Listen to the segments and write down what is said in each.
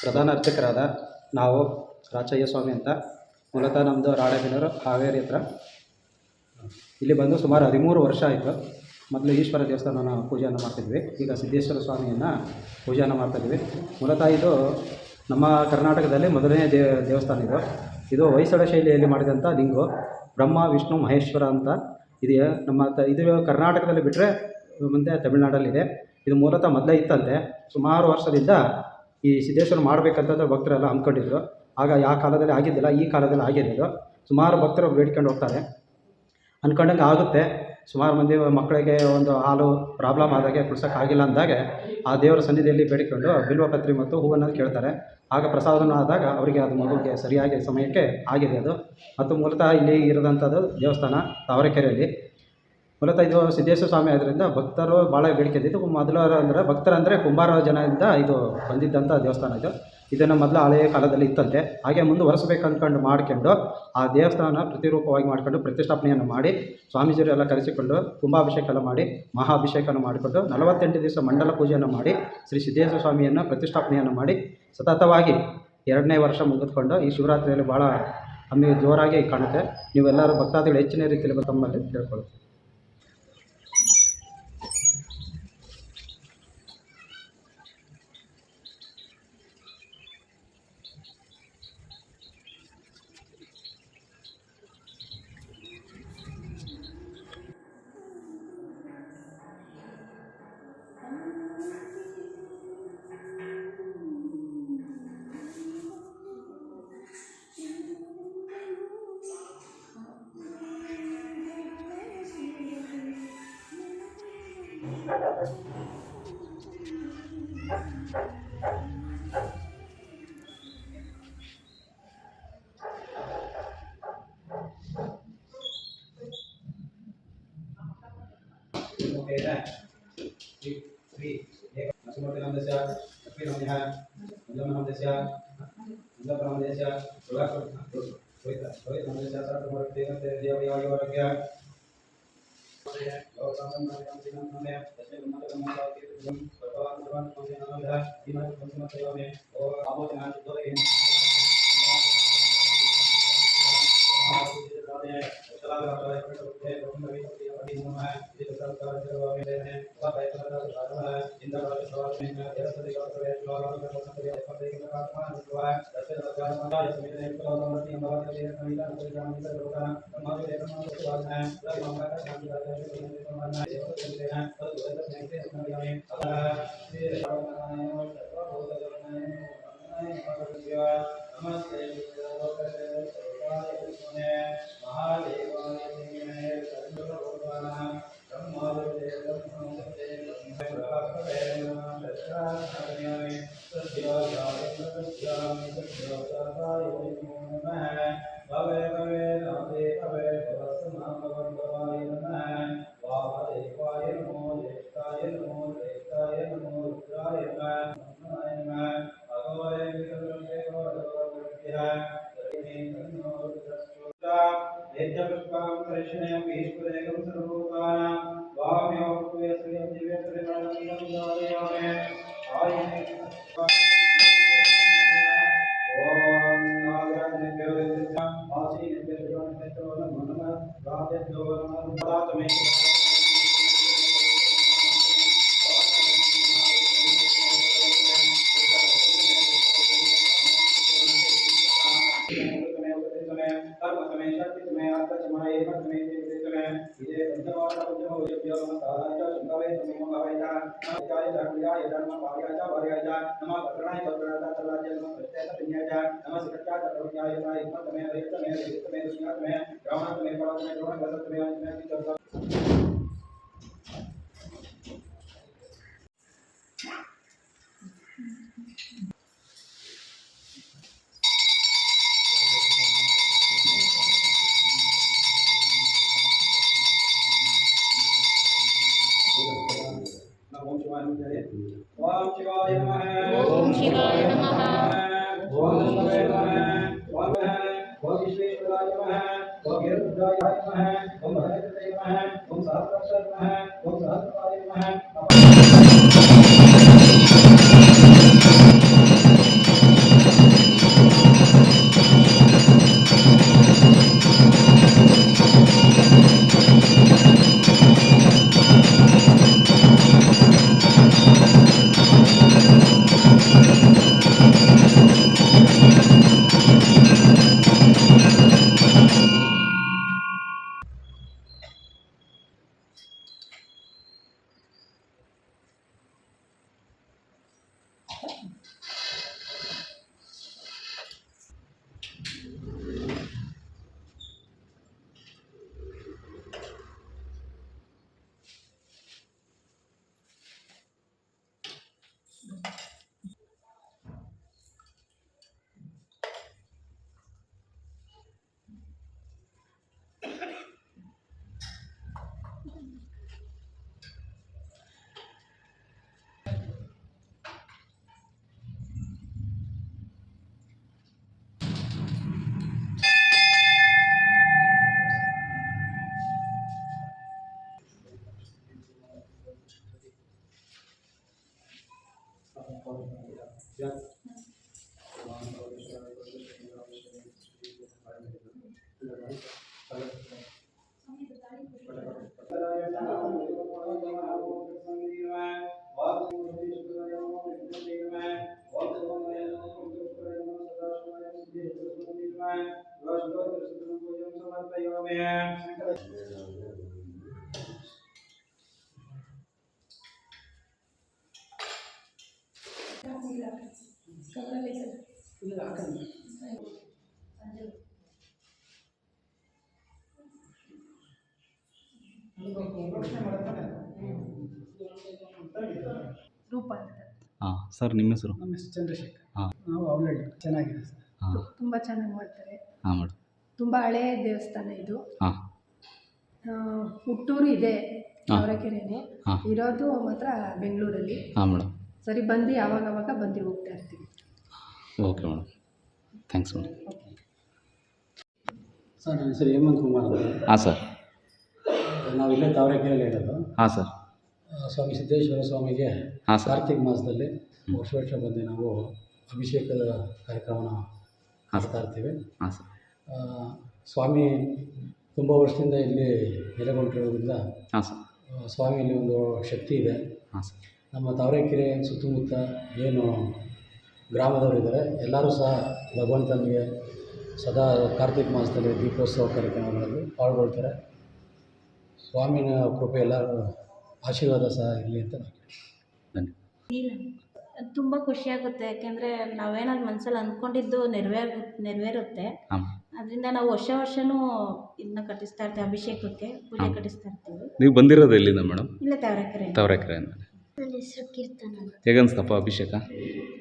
ಪ್ರಧಾನ ಅರ್ಚಕರಾದ ನಾವು ರಾಚಯ್ಯ ಸ್ವಾಮಿ ಅಂತ. ಮೂಲತಃ ನಮ್ಮದು ರಾಣೆಬೆನ್ನೂರು, ಹಾವೇರಿ ಹತ್ರ. ಇಲ್ಲಿ ಬಂದು ಸುಮಾರು 13 ವರ್ಷ ಆಯಿತು. ಮೊದಲು ಈಶ್ವರ ದೇವಸ್ಥಾನನ ಪೂಜೆಯನ್ನು ಮಾಡ್ತಿದ್ವಿ. ಈಗ ಸಿದ್ದೇಶ್ವರ ಸ್ವಾಮಿಯನ್ನು ಪೂಜೆಯನ್ನು ಮಾಡ್ತಾಯಿದ್ವಿ. ಮೂಲತಃ ಇದು ನಮ್ಮ ಕರ್ನಾಟಕದಲ್ಲಿ ಮೊದಲನೇ ದೇವಸ್ಥಾನ ಇದು ಹೊಯ್ಸಳ ಶೈಲಿಯಲ್ಲಿ ಮಾಡಿದಂಥ ಲಿಂಗು. ಬ್ರಹ್ಮ, ವಿಷ್ಣು, ಮಹೇಶ್ವರ ಅಂತ ಇದೆಯಾ. ಇದು ಕರ್ನಾಟಕದಲ್ಲಿ ಬಿಟ್ಟರೆ ಮುಂದೆ ತಮಿಳುನಾಡಲ್ಲಿದೆ. ಇದು ಮೂಲತಃ ಮೊದಲೇ ಇತ್ತಂತೆ. ಸುಮಾರು ವರ್ಷದಿಂದ ಈ ಸಿದ್ದೇಶ್ವರ ಮಾಡಬೇಕಂತಂದ್ರೆ ಭಕ್ತರೆಲ್ಲ ಅಂದ್ಕೊಂಡಿದ್ರು. ಆಗ ಯಾವ ಕಾಲದಲ್ಲಿ ಆಗಿದ್ದಿಲ್ಲ, ಈ ಕಾಲದಲ್ಲಿ ಆಗಿರೋದು. ಸುಮಾರು ಭಕ್ತರು ಬೇಡ್ಕೊಂಡು ಹೋಗ್ತಾರೆ. ಅಂದ್ಕೊಂಡಂಗೆ ಆಗುತ್ತೆ. ಸುಮಾರು ಮಂದಿ ಮಕ್ಕಳಿಗೆ ಒಂದು ಹಾಲು ಪ್ರಾಬ್ಲಮ್ ಆದಾಗೆ ಕುಡ್ಸೋಕ್ಕಾಗಿಲ್ಲ ಅಂದಾಗ ಆ ದೇವರ ಸನ್ನಿಧಿಯಲ್ಲಿ ಬೇಡಿಕೊಂಡು ಬಿಲ್ವಪತ್ರಿ ಮತ್ತು ಹೂವನ್ನು ಕೇಳ್ತಾರೆ. ಆಗ ಪ್ರಸಾದವನ್ನು ಆದಾಗ ಅವರಿಗೆ ಅದು ಮಗುವಿಗೆ ಸರಿಯಾಗಿ ಸಮಯಕ್ಕೆ ಆಗಿದೆ ಅದು. ಮತ್ತು ಮೂಲತಃ ಇಲ್ಲಿ ಇರೋದಂಥದ್ದು ದೇವಸ್ಥಾನ ತಾವರೆಕೆರೆಯಲ್ಲಿ. ಮೂಲತಃ ಇದು ಸಿದ್ದೇಶ್ವರ ಸ್ವಾಮಿ ಆದ್ದರಿಂದ ಭಕ್ತರು ಭಾಳ ಬೇಡಿಕೆ ಮೊದಲು ಅಂದರೆ ಭಕ್ತರಂದರೆ ಕುಂಬಾರ ಜನದಿಂದ ಇದು ಬಂದಿದ್ದಂಥ ದೇವಸ್ಥಾನ ಇದು. ಇದನ್ನು ಮೊದಲು ಹಳೆಯ ಕಾಲದಲ್ಲಿ ಇತ್ತಂತೆ. ಹಾಗೆ ಮುಂದುವರೆಸಬೇಕು ಅಂದ್ಕೊಂಡು ಮಾಡ್ಕೊಂಡು ಆ ದೇವಸ್ಥಾನ ಪ್ರತಿರೂಪವಾಗಿ ಮಾಡ್ಕೊಂಡು ಪ್ರತಿಷ್ಠಾಪನೆಯನ್ನು ಮಾಡಿ ಸ್ವಾಮೀಜಿಯರೆಲ್ಲ ಕರೆಸಿಕೊಂಡು ಕುಂಭಾಭಿಷೇಕ ಎಲ್ಲ ಮಾಡಿ ಮಹಾಭಿಷೇಕವನ್ನು ಮಾಡಿಕೊಂಡು 48 ದಿವಸ ಮಂಡಲ ಪೂಜೆಯನ್ನು ಮಾಡಿ ಶ್ರೀ ಸಿದ್ದೇಶ್ವರ ಸ್ವಾಮಿಯನ್ನು ಪ್ರತಿಷ್ಠಾಪನೆಯನ್ನು ಮಾಡಿ ಸತತವಾಗಿ 2ನೇ ವರ್ಷ ಮುಗಿದುಕೊಂಡು ಈ ಶಿವರಾತ್ರಿಯಲ್ಲಿ ಭಾಳ ಜೋರಾಗಿ ಕಾಣುತ್ತೆ. ನೀವೆಲ್ಲರೂ ಭಕ್ತಾದಿಗಳು ಹೆಚ್ಚಿನ ರೀತಿಯಲ್ಲಿ ತಮ್ಮಲ್ಲಿ ಕೇಳ್ಕೊಳ್ಳುತ್ತೆ. ओम शिवाय नमः। ओम शिवाय नमः। ओम विश्वेश्वराय नमः। ओम वीरभद्राय नमः। ओम हरिहराय नमः। ओम सहस्राक्षाय नमः। ओम सहस्रपादाय नमः। ರೂಪ ಅಂತ. ಹಾಂ ಸರ್, ನಿಮ್ಮ ಹೆಸರು? ನಮ್ಮ ಹೆಸರು ಚಂದ್ರಶೇಖರ್. ಹಾಂ ನಾವು ಅವಳಹಳ್ಳಿ. ಚೆನ್ನಾಗಿದೆ ಸರ್. ಹಾಂ ತುಂಬ ಚೆನ್ನಾಗಿ ಮಾಡ್ತಾರೆ. ಹಾಂ ಮೇಡಮ್. ತುಂಬ ಹಳೆಯ ದೇವಸ್ಥಾನ ಇದು. ಹಾಂ ಹುಟ್ಟೂರು ಇದೆ ಅವರಕೆರೆನೇ, ಹಾಂ. ಇರೋದು ಮಾತ್ರ ಬೆಂಗಳೂರಲ್ಲಿ. ಹಾಂ ಮೇಡಮ್. ಸರಿ ಬಂದು ಆವಾಗ ಬಂದು ಹೋಗ್ತಾ ಇರ್ತೀವಿ. Okay madam, thanks madam. Sir ನನ್ನ ಹೆಸರು ಹೇಮಂತ್ ಕುಮಾರ್ ಅಂತ. ಹಾಂ ಸರ್. ನಾವಿಲ್ಲೇ ತಾವರೆಕೆರೆಯಲ್ಲಿ ಇರೋದು. ಹಾಂ ಸರ್. ಸ್ವಾಮಿ ಸಿದ್ದೇಶ್ವರ ಸ್ವಾಮಿಗೆ ಹಾಂ ಸರ್. ಕಾರ್ತಿಕ ಮಾಸದಲ್ಲಿ ವರ್ಷ ಬಂದು ನಾವು ಅಭಿಷೇಕದ ಕಾರ್ಯಕ್ರಮನ ಮಾಡ್ತಾ ಇರ್ತೀವಿ. ಹಾಂ ಸರ್. ಸ್ವಾಮಿ ತುಂಬ ವರ್ಷದಿಂದ ಇಲ್ಲಿ ನೆಲೆಗೊಂಡಿರೋದ್ರಿಂದ ಹಾಂ ಸರ್. ಸ್ವಾಮಿಯಲ್ಲಿ ಒಂದು ಶಕ್ತಿ ಇದೆ. ಹಾಂ ಸರ್. ನಮ್ಮ ತಾವರೆಕೆರೆ ಸುತ್ತಮುತ್ತ ಏನು ಗ್ರಾಮದವರಿದ್ದಾರೆ ಎಲ್ಲರೂ ಸಹ ಭಗವಂತನಿಗೆ ಸದಾ ಕಾರ್ತಿಕ ಮಾಸದಲ್ಲಿ ದೀಪೋತ್ಸವ ಕಾರ್ಯಕ್ರಮಗಳಲ್ಲಿ ಪಾಲ್ಗೊಳ್ತಾರೆ. ಸ್ವಾಮಿನ ಕೃಪೆ ಎಲ್ಲರೂ ಆಶೀರ್ವಾದ ಸಹ ಇರಲಿ ಅಂತ ನಾನು ಧನ್ಯವಾದ. ತುಂಬ ಖುಷಿಯಾಗುತ್ತೆ, ಯಾಕೆಂದರೆ ನಾವೇನಾದ್ರು ಮನಸ್ಸಲ್ಲಿ ಅಂದ್ಕೊಂಡಿದ್ದು ನೆರವೇರುತ್ತೆ. ಹಾಂ. ಅದರಿಂದ ನಾವು ವರ್ಷವೂ ಇದನ್ನ ಕಟ್ಟಿಸ್ತಾ ಇರ್ತೀವಿ, ಅಭಿಷೇಕಕ್ಕೆ ಪೂಜೆ ಹಾಂ. ಕಟ್ಟಿಸ್ತಾ ಇರ್ತೀವಿ. ನೀವು ಬಂದಿರೋದು ಎಲ್ಲಿಂದ ಮೇಡಮ್? ಇಲ್ಲೇ ತಾವರೆಕೆರೆ. ತಾವರೆಕೆರೆಯಿಂದ. ನನ್ನ ಹೆಸರು ಕೀರ್ತನ. ಹೇಗನ್ಸ್ತಪ್ಪ ಅಭಿಷೇಕ?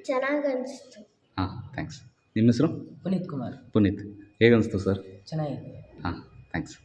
ಚೆನ್ನಾಗಿ ಅನಿಸ್ತು. ಹಾಂ, ಥ್ಯಾಂಕ್ಸ್. ನಿಮ್ಮ ಹೆಸರು? ಪುನೀತ್ ಕುಮಾರ್. ಪುನೀತ್. ಹೇಗನ್ನಿಸ್ತು ಸರ್? ಚೆನ್ನಾಗಿದೆ. ಹಾಂ, ಥ್ಯಾಂಕ್ಸ್.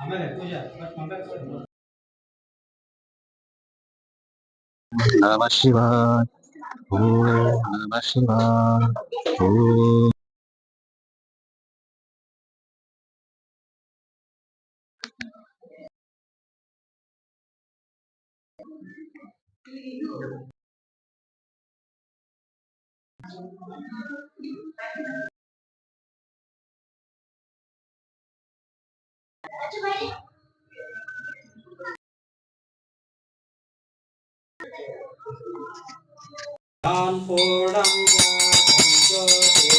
ಆಮೇಲೆ ಪೂಜಾ ನಮಃ ಶಿವಾಯ. ಓಂ ನಮಃ ಶಿವಾಯ. ಓಂ ಜ್ಞಾನ ಪೂರ್ಣಂ ಜ್ಯೋತಿ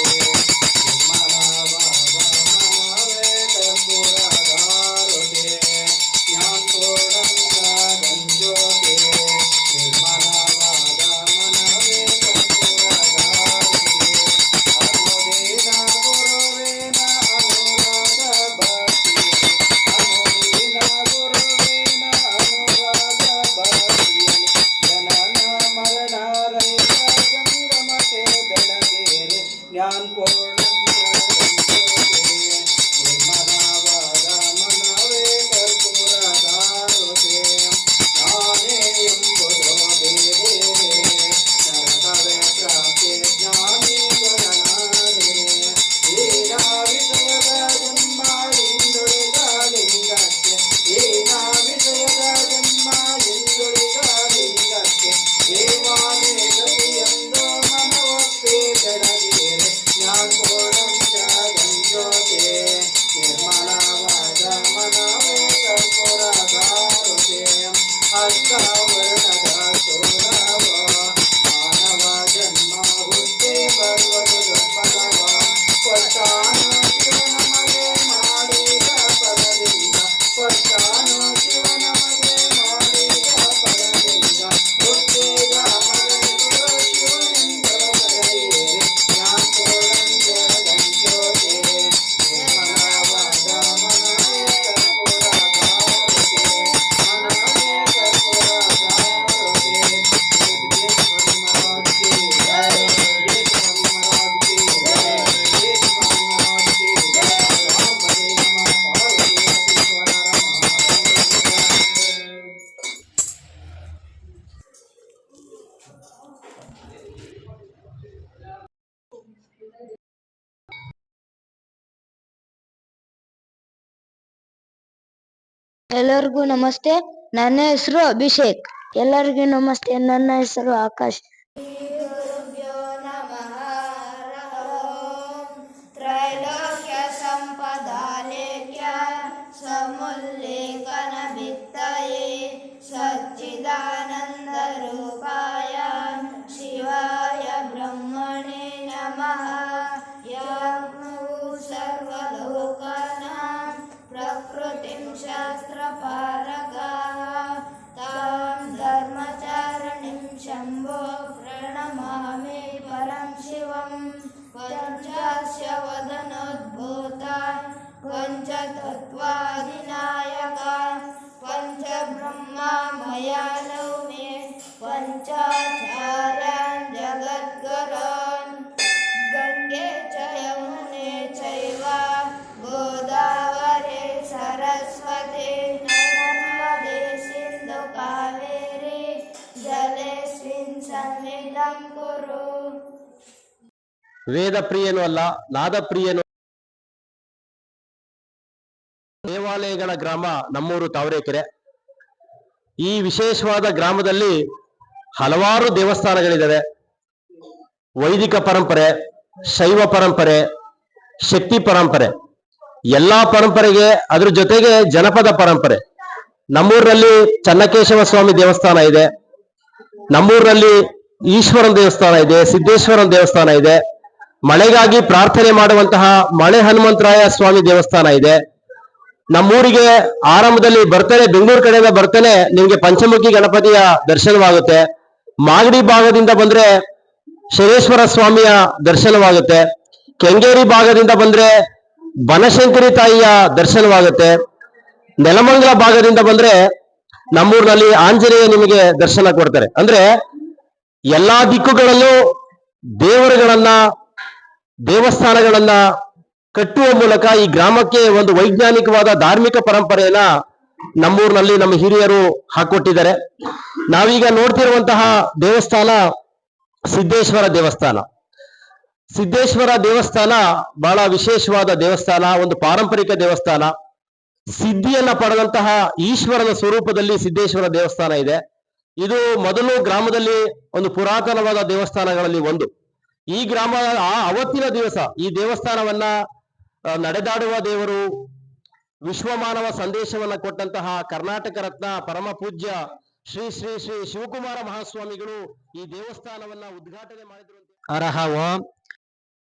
ನಿರ್ಮಲವಾದ ಮನವೇ ಕರ್ಪೂರಧಾರುತೆ. ಜ್ಞಾನ ಪೂರ್ಣಂ ಜ್ಯೋತಿ ನಿರ್ಮಲವಾದ ಮನವೇ ಕರ್ಪೂರಧಾರುತೆ. ಅನುದಿನ ಗುರುವಿನ ಅನುರಾಗ ಭಕ್ತಿ, ಅನುದಿನ ಗುರುವಿನ ಅನುರಾಗ ಭಕ್ತಿಯಲ್ಲಿ ಜನನ ಮರಣ ರಹಿತ ಜಂಗಮತೆ ಬೆಳಗೇರಿ. ಜ್ಞಾನ ಪೂರ್ಣಂ ನಿರ್ಮಲವಾದ ಮನವೇ ಕರ್ಪೂರಧಾರುತೆ. ನಾನೇ ಎಂಬುದು ಬೇರೆ, ನರಕವೇ ಪ್ರಾಪ್ತಿ ಜ್ಞಾನಿ ಗಣನಾದೆ. ಏನ ವಿಷಯದ ಜನ್ಮ ಹಿಂದುಳಿದ ಲಿಂಗಕ್ಕೆ, ಏನ ವಿಷಯದ ಜನ್ಮ ಹಿಂದುಳಿದ ಲಿಂಗಕ್ಕೆ. ದೇವಾನೇ ಗತಿಯೆಂದು ಮನವೊಪ್ಪಿ ಬೆಳಗೇರಿ. ಜ್ಞಾನ ಪೂರ್ಣಂ ಜ್ಯೋತಿ ನಿರ್ಮಲವಾದ ಮನವೇ ಕರ್ಪೂರಧಾರುತೆ. ಅಷ್ಟವರ್ಣದ ಸೂರವ ಮಾನವ ಜನ್ಮ ಹುಟ್ಟಿ ಬರುವುದು ದುರ್ಬಲವ. ಕೊಟ್ಟಾನು ಶಿವ ನಮಗೆ ಮಾಡಿದ ಪರದಿಂದ, ಕೊಟ್ಟಾನು ಶಿವ ನಮಗೆ ಮಾಡಿದ ಪರದಿಂದ. ಹುಟ್ಟಿದ ಮಗನಿಗೂ ಶಿವನೆಂದು ಕರೆಯಿರಿ. ಜ್ಞಾನ ಪೂರ್ಣಂ ಜ್ಯೋತಿ ನಿರ್ಮಲವಾದ ಮನವೇ ಕರ್ಪೂರಧಾರುತೆ. ಮನವೇ ಕರ್ಪೂರಧಾರುತೆ. ಸ್ವಾಮಿ ಮಹಾರಾಜ್ ಕಿ ಜೈ. ಸ್ವಾಮಿ ಮಹಾರಾಜ್ ಕಿ ಜೈ. ಸ್ವಾಮಿ ಮಹಾರಾಜ್ ಕಿ ಜೈ. ರಾಮ ಬಲಿ ನಮಃ ಪಾರ್ವತಿ ಪರಮೇಶ್ವರ ಮಹಾರಾಜ್. ಎಲ್ಲರಿಗೂ ನಮಸ್ತೆ. ನನ್ನ ಹೆಸರು ಅಭಿಷೇಕ್. ಎಲ್ಲರಿಗೂ ನಮಸ್ತೆ. ನನ್ನ ಹೆಸರು ಆಕಾಶ್. ತ್ರೈಲೋಕ್ಯ ಸಂಪದಾಲೇಖ್ಯ ಸಮುಲ್ಲೇಖನ ಭಿತ್ತಯೇ ಸಚ್ಚಿದಾನಂದ ರೂಪಾಯ ಶಿವಾಯ ಬ್ರಹ್ಮಣೇ ನಮಃ. ಯಜ್ಞವು ಸರ್ವಲೋಕಾನಾಂ ಪ್ರಕೃತಿಂ ಶಾಸ್ತ್ರಪಾರಗಾಃ ತಾಂ ಧರ್ಮಚಾರಿಣಿಂ ಶಂಭೋ ಪ್ರಣಮಾಮಿ ಪರಂ ಶಿವಂ. ಪಂಚಾಸ್ಯ ವದನೋದ್ಭೂತಾನ್ ಪಂಚತತ್ವಾಧಿನಾಯಕಾನ್ ಪಂಚಬ್ರಹ್ಮಮಯಾನೌ ಮೇ ಪಂಚಾಚಾರ್ಯಾನ್ ಜಗದ್ಗುರೋನ್. ಗಂಗೆ ಚ ಯಮುನೆ ಚೈವ ಗೋದಾವರಿ ಸರಸ್ವತಿ ನರ್ಮದೆ ಸಿಂಧು ಕಾವೇರಿ ಜಲೇಸ್ಮಿನ್ ಸನ್ನಿಧಂ ಕುರು. ವೇದ ಪ್ರಿಯನೂ ಅಲ್ಲ, ನಾದ ಪ್ರಿಯನು. ದೇವಾಲಯಗಳ ಗ್ರಾಮ ನಮ್ಮೂರು ತಾವರೆಕೆರೆ. ಈ ವಿಶೇಷವಾದ ಗ್ರಾಮದಲ್ಲಿ ಹಲವಾರು ದೇವಸ್ಥಾನಗಳಿದ್ದಾವೆ. ವೈದಿಕ ಪರಂಪರೆ, ಶೈವ ಪರಂಪರೆ, ಶಕ್ತಿ ಪರಂಪರೆ, ಎಲ್ಲಾ ಪರಂಪರೆಗೆ ಅದ್ರ ಜೊತೆಗೆ ಜನಪದ ಪರಂಪರೆ. ನಮ್ಮೂರಲ್ಲಿ ಚನ್ನಕೇಶವ ಸ್ವಾಮಿ ದೇವಸ್ಥಾನ ಇದೆ, ನಮ್ಮೂರಲ್ಲಿ ಈಶ್ವರನ ದೇವಸ್ಥಾನ ಇದೆ, ಸಿದ್ದೇಶ್ವರನ ದೇವಸ್ಥಾನ ಇದೆ, ಮಳೆಗಾಗಿ ಪ್ರಾರ್ಥನೆ ಮಾಡುವಂತಹ ಮಳೆ ಹನುಮಂತರಾಯ ಸ್ವಾಮಿ ದೇವಸ್ಥಾನ ಇದೆ. ನಮ್ಮೂರಿಗೆ ಆರಂಭದಲ್ಲಿ ಬರ್ತೇನೆ, ಬೆಂಗಳೂರು ಕಡೆಯಿಂದ ಬರ್ತೇನೆ, ನಿಮ್ಗೆ ಪಂಚಮುಖಿ ಗಣಪತಿಯ ದರ್ಶನವಾಗುತ್ತೆ. ಮಾಗಡಿ ಭಾಗದಿಂದ ಬಂದ್ರೆ ಶನೇಶ್ವರ ಸ್ವಾಮಿಯ ದರ್ಶನವಾಗುತ್ತೆ. ಕೆಂಗೇರಿ ಭಾಗದಿಂದ ಬಂದ್ರೆ ಬನಶಂಕರಿ ತಾಯಿಯ ದರ್ಶನವಾಗುತ್ತೆ. ನೆಲಮಂಗಲ ಭಾಗದಿಂದ ಬಂದ್ರೆ ನಮ್ಮೂರಿನಲ್ಲಿ ಆಂಜನೇಯ ನಿಮಗೆ ದರ್ಶನ ಕೊಡ್ತಾರೆ. ಅಂದ್ರೆ ಎಲ್ಲಾ ದಿಕ್ಕುಗಳಲ್ಲೂ ದೇವರುಗಳನ್ನ, ದೇವಸ್ಥಾನಗಳನ್ನ ಕಟ್ಟುವ ಮೂಲಕ ಈ ಗ್ರಾಮಕ್ಕೆ ಒಂದು ವೈಜ್ಞಾನಿಕವಾದ ಧಾರ್ಮಿಕ ಪರಂಪರೆಯನ್ನ ನಮ್ಮೂರಿನಲ್ಲಿ ನಮ್ಮ ಹಿರಿಯರು ಹಾಕೊಟ್ಟಿದ್ದಾರೆ. ನಾವೀಗ ನೋಡ್ತಿರುವಂತಹ ದೇವಸ್ಥಾನ ಸಿದ್ದೇಶ್ವರ ದೇವಸ್ಥಾನ. ಸಿದ್ದೇಶ್ವರ ದೇವಸ್ಥಾನ ಬಹಳ ವಿಶೇಷವಾದ ದೇವಸ್ಥಾನ, ಒಂದು ಪಾರಂಪರಿಕ ದೇವಸ್ಥಾನ. ಸಿದ್ಧಿಯನ್ನ ಪಡೆದಂತಹ ಈಶ್ವರನ ಸ್ವರೂಪದಲ್ಲಿ ಸಿದ್ದೇಶ್ವರ ದೇವಸ್ಥಾನ ಇದೆ. ಇದು ಮೊದಲು ಗ್ರಾಮದಲ್ಲಿ ಒಂದು ಪುರಾತನವಾದ ದೇವಸ್ಥಾನಗಳಲ್ಲಿ ಒಂದು. ಈ ಗ್ರಾಮ ಅವತ್ತಿನ ದಿವಸ ಈ ದೇವಸ್ಥಾನವನ್ನ ನಡೆದಾಡುವ ದೇವರು, ವಿಶ್ವಮಾನವ ಸಂದೇಶವನ್ನ ಕೊಟ್ಟಂತಹ ಕರ್ನಾಟಕ ರತ್ನ ಪರಮ ಪೂಜ್ಯ ಶ್ರೀ ಶ್ರೀ ಶ್ರೀ ಶಿವಕುಮಾರ ಮಹಾಸ್ವಾಮಿಗಳು ಈ ದೇವಸ್ಥಾನವನ್ನ ಉದ್ಘಾಟನೆ ಮಾಡಿದ್ರು. ಹರಹ ಓಂ.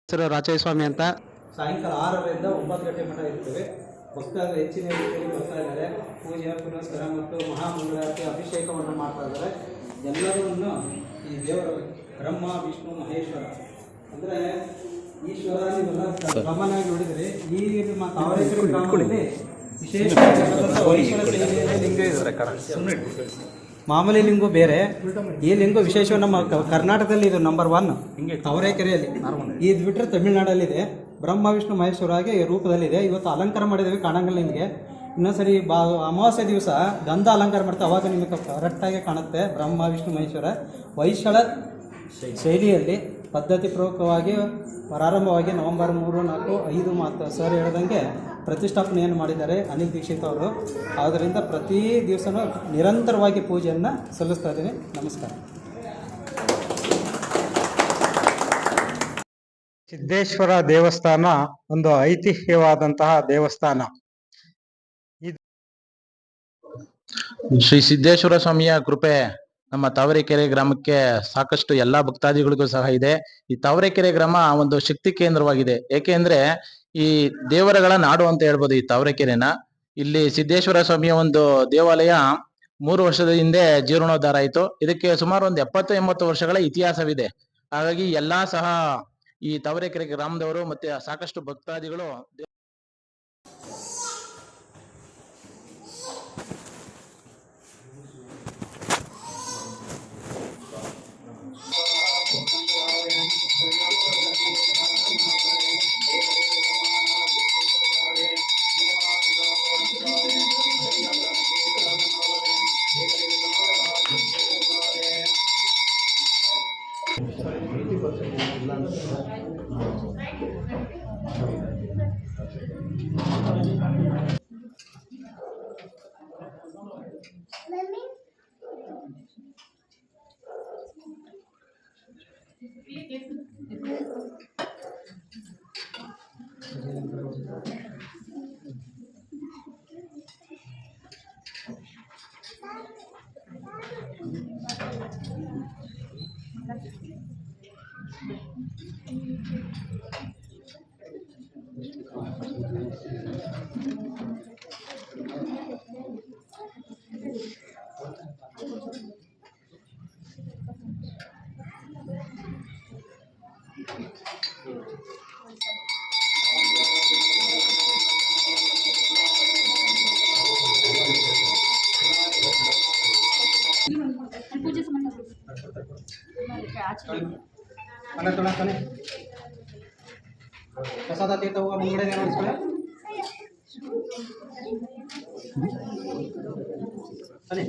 ಹೆಸರು ರಾಚಯ್ಯ ಸ್ವಾಮಿ ಅಂತ. ಸಾಯಂಕಾಲ 6ರಿಂದ 9 ಗಂಟೆ ಮಠ ಇರ್ತೇವೆ. ಭಕ್ತರು ಹೆಚ್ಚಿನ ರೀತಿಯಲ್ಲಿ ಬರ್ತಾ ಇದ್ದಾರೆ. ಪೂಜೆ ಪುನಸ್ಕಾರ ಮತ್ತು ಮಹಾಮಂಗಳಾರತಿ ಅಭಿಷೇಕವನ್ನು ಮಾಡ್ತಾ ಇದ್ದಾರೆ. ಎಲ್ಲರನ್ನು ಈ ದೇವರು ಬ್ರಹ್ಮ ವಿಷ್ಣು ಮಹೇಶ್ವರ ಅಂದರೆ ಈಶ್ವರ ನೀವೆಲ್ಲ ಸಾಮಾನ್ಯವಾಗಿ ನೋಡಿದರೆ ಈ ನಿಮ್ಮ ತಾವರೆಕೆರೆ ಗ್ರಾಮದಲ್ಲಿ ಮಾಮೂಲಿ ಲಿಂಗು ಬೇರೆ, ಈ ಲಿಂಗು ವಿಶೇಷ ನಮ್ಮ ಕರ್ನಾಟಕದಲ್ಲಿ ಇದು ನಂಬರ್ 1 ತಾವರೆಕೆರೆಯಲ್ಲಿ. ಇದು ಬಿಟ್ಟರೆ ತಮಿಳುನಾಡಲ್ಲಿದೆ. ಬ್ರಹ್ಮ ವಿಷ್ಣು ಮಹೇಶ್ವರಾಗಿ ರೂಪದಲ್ಲಿದೆ. ಇವತ್ತು ಅಲಂಕಾರ ಮಾಡಿದ್ದೀವಿ, ಕಾಣಂಗಿಲ್ಲ ನಿಮಗೆ. ಇನ್ನೊಂದ್ಸರಿ ಅಮಾವಾಸ್ಯೆ ದಿವಸ ಗಂಧ ಅಲಂಕಾರ ಮಾಡ್ತಾರೆ, ಅವಾಗ ನಿಮಗೆ ಕರೆಕ್ಟಾಗಿ ಕಾಣುತ್ತೆ. ಬ್ರಹ್ಮ ವಿಷ್ಣು ಮಹೇಶ್ವರ ಹೊಯ್ಸಳ ಶೈಲಿಯಲ್ಲಿ ಪದ್ಧತಿ ಪೂರ್ವಕವಾಗಿ ಪ್ರಾರಂಭವಾಗಿ ನವೆಂಬರ್ 3, 4, 5 ಮಾತ್ರ ಸರ್ ಹೇಳ್ದಂಗೆ ಪ್ರತಿಷ್ಠಾಪನೆಯನ್ನು ಮಾಡಿದ್ದಾರೆ ಅನಿಲ್ ದೀಕ್ಷಿತ್ ಅವರು. ಆದ್ದರಿಂದ ಪ್ರತಿ ದಿವಸನೂ ನಿರಂತರವಾಗಿ ಪೂಜೆಯನ್ನು ಸಲ್ಲಿಸ್ತಾ ಇದ್ದೀನಿ. ನಮಸ್ಕಾರ. ಸಿದ್ದೇಶ್ವರ ದೇವಸ್ಥಾನ ಒಂದು ಐತಿಹ್ಯವಾದಂತಹ ದೇವಸ್ಥಾನ. ಶ್ರೀ ಸಿದ್ದೇಶ್ವರ ಸ್ವಾಮಿಯ ಕೃಪೆ ನಮ್ಮ ತಾವರೆಕೆರೆ ಗ್ರಾಮಕ್ಕೆ ಸಾಕಷ್ಟು ಎಲ್ಲಾ ಭಕ್ತಾದಿಗಳಿಗೂ ಸಹ ಇದೆ. ಈ ತಾವರೆಕೆರೆ ಗ್ರಾಮ ಒಂದು ಶಕ್ತಿ ಕೇಂದ್ರವಾಗಿದೆ. ಏಕೆಂದ್ರೆ ಈ ದೇವರಗಳ ನಾಡು ಅಂತ ಹೇಳ್ಬೋದು ಈ ತಾವರೆಕೆರೆನ. ಇಲ್ಲಿ ಸಿದ್ದೇಶ್ವರ ಸ್ವಾಮಿಯ ಒಂದು ದೇವಾಲಯ 3 ವರ್ಷದ ಹಿಂದೆ ಜೀರ್ಣೋದ್ಧಾರ ಆಯಿತು. ಇದಕ್ಕೆ ಸುಮಾರು ಒಂದು 70-80 ವರ್ಷಗಳ ಇತಿಹಾಸವಿದೆ. ಹಾಗಾಗಿ ಎಲ್ಲಾ ಸಹ ಈ ತಾವರೆಕೆರೆ ಗ್ರಾಮದವರು ಮತ್ತೆ ಸಾಕಷ್ಟು ಭಕ್ತಾದಿಗಳು ಪ್ರಸಾದ ತೀರ್ಥ ಹೋಗ ಮುಂಗಡೆ ನೆರವೇರಿಸ್ಕೊಳ್ಳಿ. ಸರಿ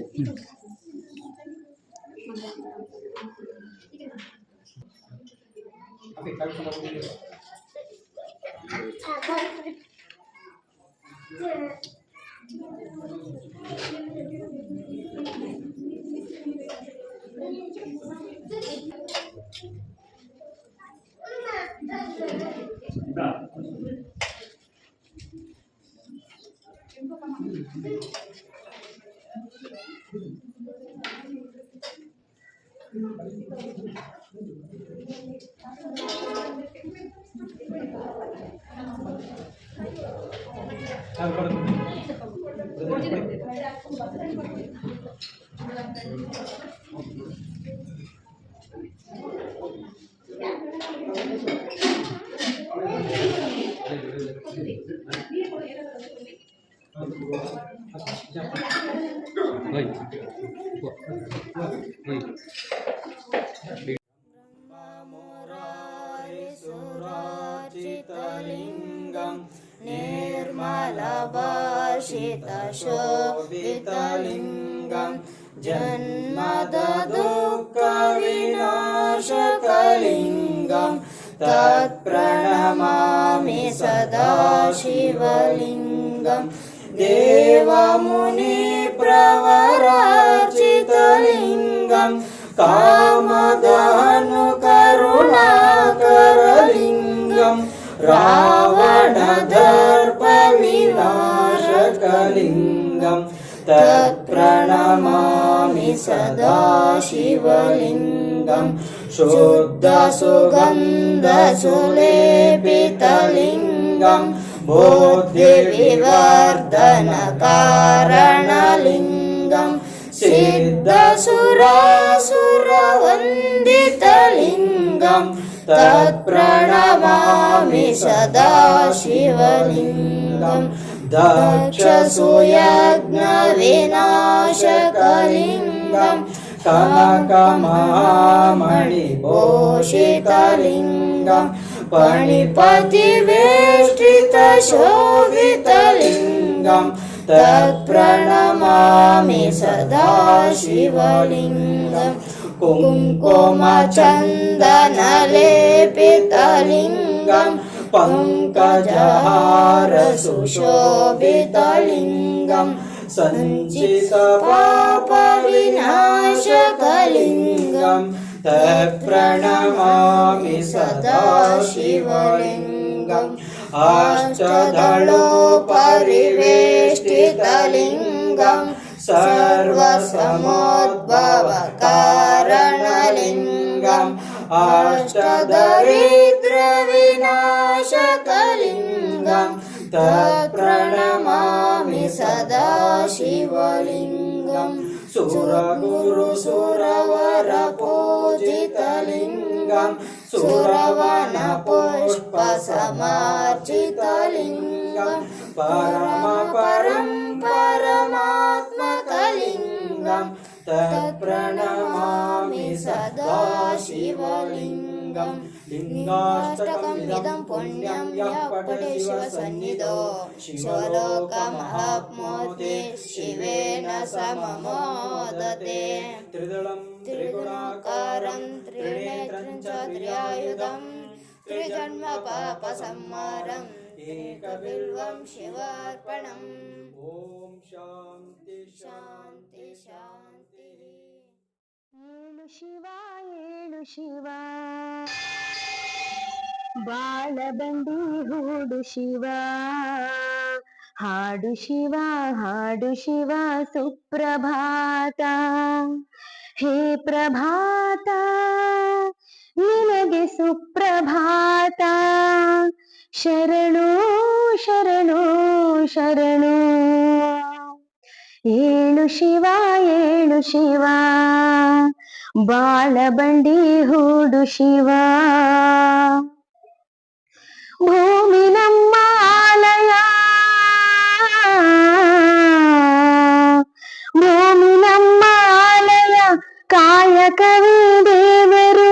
सुरार्चितलिङ्गं निर्मलभाषितशोभितलिङ्गं जन्मदुःखविनाशकलिङ्गं तत्प्रणमामि सदा शिवलिङ्गं देवमुनिप्रवरार्चितलिङ्गं कामधनुकरुणाकरलिङ्गं रावणदर्पविनाशकलिङ्गं तत्प्रणमामि सदा शिवलिङ्गं शुद्धसुगन्धसुलेपितलिङ्गं बुद्धिविवर्धनकारणलिङ्गं सिद्धसुरासुरवन्दितलिङ्गं तत्प्रणमामि सदा शिवलिङ्गं दक्षसुयज्ञविनाशकलिङ्गं कनकमहामणिभूषितलिङ्गं पणिपतिवेष्टितशोभितलिङ्गं तत्प्रणमामि सदा शिवलिङ्गं कुङ्कुमचन्दनलेपितलिङ्गं पङ्कजहारसुशोभितलिङ्गं सञ्चितपापविनाशकलिङ्गं तत्प्रणमामि सदा शिवलिङ्गम् अष्टदलोपरिवेष्टितलिङ्गं सर्वसमोद्भवकारणलिङ्गम् अष्टदरिद्रविनाशकलिङ्गं तत्प्रणमामि सदा शिवलिङ्गं सुरगुरुसुरवरपूजितलिङ्गं सुरवनपुष्पसमार्चितलिङ्गं परमात्मकलिङ्गं तत्प्रणमामि सदा शिवलिङ्गं लिङ्गाष्टकमिदं पुण्यं यः पठति शिवसन्निधौ शिवलोकमहाप्नोति शिवेन सममोदते त्रिदलं त्रिगुणाकारं त्रिनेत्रं च त्र्यायुधं त्रिजन्मपापसंहारं एकबिल्वं शिवार्पणम् ॐ शान्ति शान्ति शान्तिः ಏಳು ಶಿವ ಏಳು ಶಿವ ಬಾಳಬಂಡಿ ಹೂಡು ಶಿವ ಹಾಡು ಶಿವ ಹಾಡು ಶಿವ ಸುಪ್ರಭಾತ ಹೇ ಪ್ರಭಾತ ನಿನಗೆ ಸುಪ್ರಭಾತ ಶರಣು ಶರಣು ಶರಣು ಏಳು ಶಿವ ಏಳು ಶಿವ ಬಾಳಬಂಡಿ ಹೂಡು ಶಿವ ಭೂಮಿ ನಮ್ಮ ಆಲಯ ಭೂಮಿ ನಮ್ಮ ಆಲಯ ಕಾಯಕವೇ ದೇವರು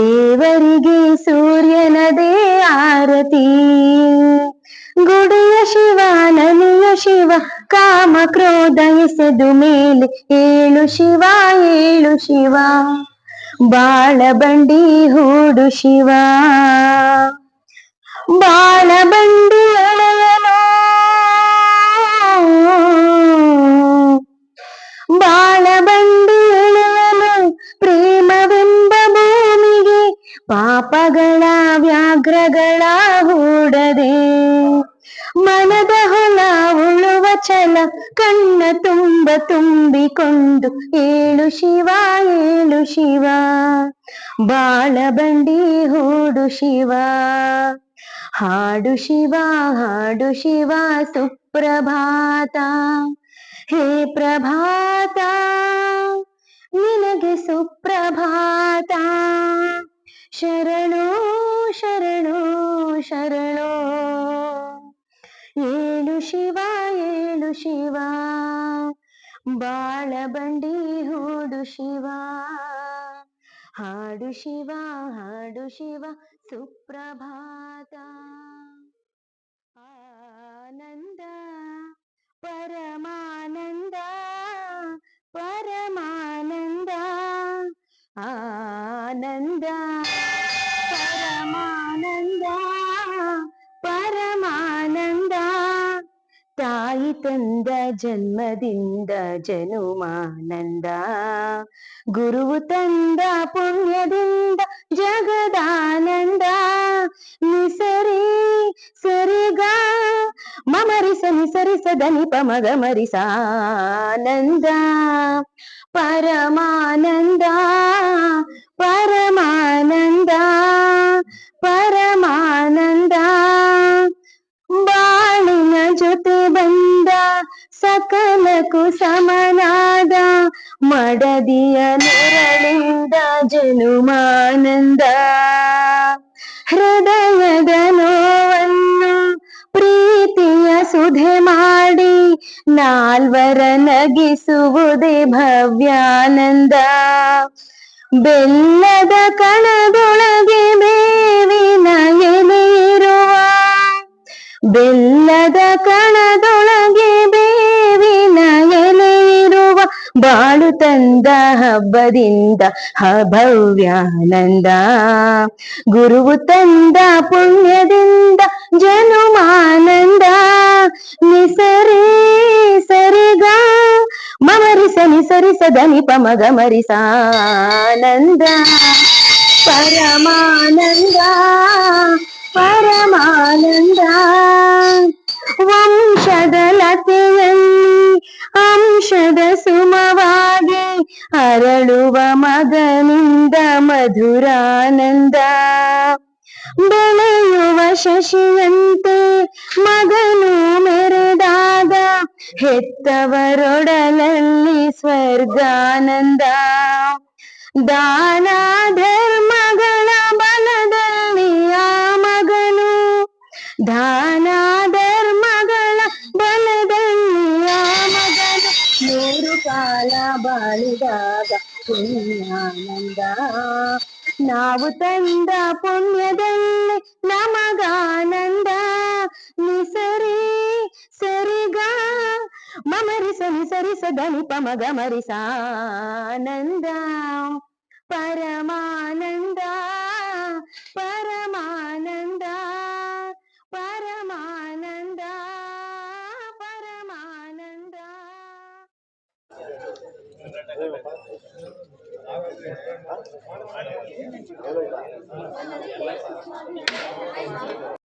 ದೇವರಿಗೆ ಸೂರ್ಯನದೇ ಆರತಿ ಗುಡಿಯ ಶಿವ ನನಿಯ ಶಿವ ಕಾಮ ಕ್ರೋಧ ಎಸೆದು ಮೇಲೆ ಏಳು ಶಿವ ಏಳು ಶಿವ ಬಾಳಬಂಡಿ ಹೂಡು ಶಿವ ಬಾಳಬಂಡಿ ಎಳೆಯನು ಬಾಳಬಂಡಿ ಎಳೆಯನು ಪ್ರೇಮವೆಂಬ ಭೂಮಿಗೆ ಪಾಪಗಳ ವ್ಯಾಘ್ರಗಳ ಹೂಡದೆ ಮನದ ಹೊಲ ಉಳುವ ಛಲ ಕಣ್ಣ ತುಂಬ ತುಂಬಿಕೊಂಡು ಏಳು ಶಿವ ಏಳು ಶಿವ ಬಾಳಬಂಡಿ ಹೂಡು ಶಿವ ಹಾಡು ಶಿವ ಹಾಡು ಶಿವ ಸುಪ್ರಭಾತ ಹೇ ಪ್ರಭಾತ ನಿನಗೆ ಸುಪ್ರಭಾತ ಶರಣು ಶರಣು ಶರಣು ಏಳು ಶಿವ ಏಳು ಹಾಡು ಶಿವ ಬಾಳ ಬಂಡಿ ಹೂಡು ಶಿವ ಹಾಡು ಶಿವ ಹಾಡು ಶಿವ ಸುಪ್ರಭಾತ ಆನಂದ ಪರಮಾನಂದ ಪರಮಾನಂದ ಆನಂದ ಪರಮಾನಂದ ಪರಮಾನಂದ ತಾಯಿ ತಂದ ಜನ್ಮದಿಂದ ಜನುಮಾನಂದ ಗುರುವು ತಂದ ಪುಣ್ಯದಿಂದ ಜಗದಾನಂದ ನಿಸರಿ ಸರಿಗ ಮಮರಿಸ ನಿಸರಿಸ ಧನಿ ಪಮಗ ಮರಿಸಾನಂದ ಪರಮಾನಂದ ಪರಮಾನಂದ ಪರಮಾನಂದ ಬಾಳಿನ ಜೊತೆ ಬಂದ ಸಕಲಕ್ಕೂ ಸಮನಾದ ಮಡದಿಯ ನೆರಳಿಂದ ಜನುಮಾನಂದ ಹೃದಯದ ನೋವನ್ನು ಪ್ರೀತಿಯ ಸುಧೆ ಮಾಡಿ ನಾಲ್ವರ ನಗಿಸುವುದೇ ಭವ್ಯಾನಂದ ಬೆಲ್ಲದ ಕಣದೊಳಗೆ ಬೇವಿನ ಎಲೆಯಿರುವ ಬೆಲ್ಲದ ಕಣದೊಳಗೆ ಬೇವಿನ ಎಲೆಯಿರುವ ಬಾಳು ತಂದ ಹಬ್ಬದಿಂದ ಭವ್ಯಾನಂದ ಗುರುವು ತಂದ ಪುಣ್ಯದಿಂದ ಜನುಮಾನಂದ ನಿಸರಿ ಸರಿಗ ಮಮರಿಸ ನಿಸರಿಸ ಧನಿ ಪಮಗ ಮರಿಸಾನಂದ ಪರಮಾನಂದ ಪರಮಾನಂದ ವಂಶದ ಲತೆಯಲ್ಲಿ ಅಂಶದ ಸುಮವಾಗಿ ಅರಳುವ ಮಗನಿಂದ ಮಧುರಾನಂದ ಬೆಳೆಯುವ ಶಶಿಯಂತೆ ಮಗನು ಮೆರೆದಾಗ ಹೆತ್ತವರೊಡಲಲ್ಲಿ ಸ್ವರ್ಗಾನಂದ ದಾನ ಧರ್ಮಗಳ ಬಲದಲ್ಲಿ ಆ ಮಗನು ದಾನ ಧರ್ಮಗಳ ಬಲದಲ್ಲಿ ಆ ಮಗನು 100 ಕಾಲ ಬಾಳಿದಾಗ ಪುಣ್ಯಾನಂದ ನಾವು ತಂದ ಪುಣ್ಯದಲ್ಲಿ ನಮಗಾನಂದ ನಿಸರಿ ಸರಿಗ ಮಮರಿಸ ನಿಸರಿಸ ಧನಿ ಪಮಗ ಮರಿಸಾನಂದ ಪರಮಾನಂದ ಪರಮಾನಂದ ಪರಮಾನಂದ ಪರಮಾನಂದ